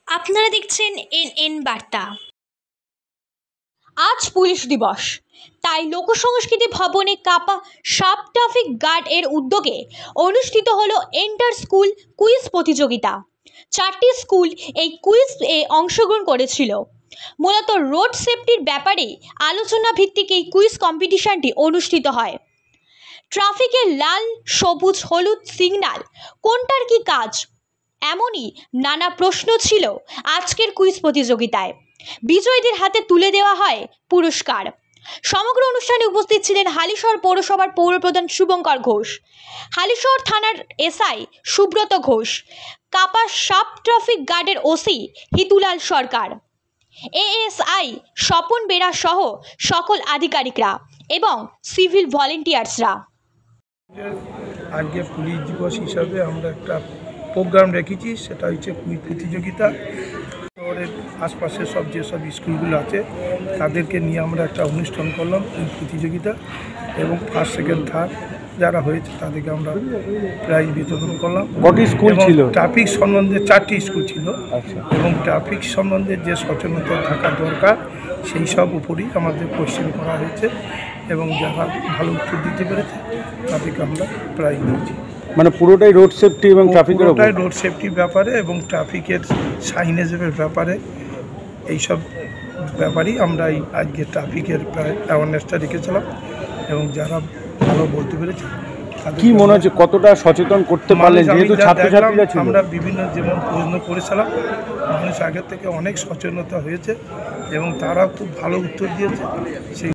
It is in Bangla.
আপনারা দেখছেন এনএন বার্তা। আজ পুলিশ দিবস, তাই লোকসংস্কৃতি ভবনে কাপা সাব ট্রাফিক গার্ড এর উদ্যোগে অনুষ্ঠিত হলো এন্টার স্কুল কুইজ প্রতিযোগিতা। 4টি স্কুল এই কুইজ এ অংশগ্রহণ করেছিল। মূলত রোড সেফটির ব্যাপারে আলোচনা ভিত্তিক এই কুইজ কম্পিটিশনটি অনুষ্ঠিত হয়। ট্রাফিকের লাল, সবুজ, হলুদ সিগন্যাল কোনটার কি কাজ, এমনই নানা প্রশ্ন ছিল আজকের কুইজ প্রতিযোগিতায়। বিজয়ীদের হাতে তুলে দেওয়া হয় পুরস্কার। সমগ্র অনুষ্ঠানে উপস্থিত ছিলেন হালিশহর পৌরসভার পৌরপ্রধান শুভঙ্কর ঘোষ, হালিশহর থানার এসআই সুব্রত ঘোষ, কাপা সাব ট্রাফিক গার্ডের ওসি হিতুলাল সরকার, এএসআই স্বপন বেরা সহ সকল আধিকারিকরা এবং সিভিল ভলেন্টিয়ার্সরা। আজকে পুলিশ দিবস হিসাবে আমরা একটা প্রোগ্রাম রেখেছি, সেটা হচ্ছে কুইজ প্রতিযোগিতা। শহরের আশপাশের যেসব স্কুলগুলো আছে তাদেরকে নিয়ে আমরা একটা অনুষ্ঠান করলাম কুইজ প্রতিযোগিতা, এবং ফার্স্ট, সেকেন্ড, থার্ড যারা হয়েছে তাদেরকে আমরা প্রাইজ বিতরণ করলাম। কটি স্কুল ছিল? ট্রাফিক সম্বন্ধে 4টি স্কুল ছিল, এবং ট্রাফিক সম্বন্ধে যে সচেতনতা থাকা দরকার সেই সব উপরই আমাদের কোশ্চেন করা হয়েছে, এবং যারা ভালো উত্তর দিতে পেরেছে তাদেরকে আমরা প্রাইজ দিয়েছি। মানে পুরোটাই রোড সেফটি এবং ট্রাফিকের উপর? পুরোটাই রোড সেফটির ব্যাপারে এবং ট্রাফিকের সাইনেজের ব্যাপারে, এইসব ব্যাপারেই আমরা এই আজকে ট্রাফিকের অ্যাওয়ারনেসটা রেখেছিলাম, এবং যারা ভালো বলতে পেরেছে কি মনে হচ্ছে কতটা সচেতন করতে পারলেন, যেহেতু ছাত্রছাত্রীরা ছিল? আমরা বিভিন্ন যেমন প্রশ্ন করেছিলাম, মানুষ আগের থেকে অনেক সচেতনতা হয়েছে এবং তারা খুব ভালো উত্তর দিয়েছে। সেই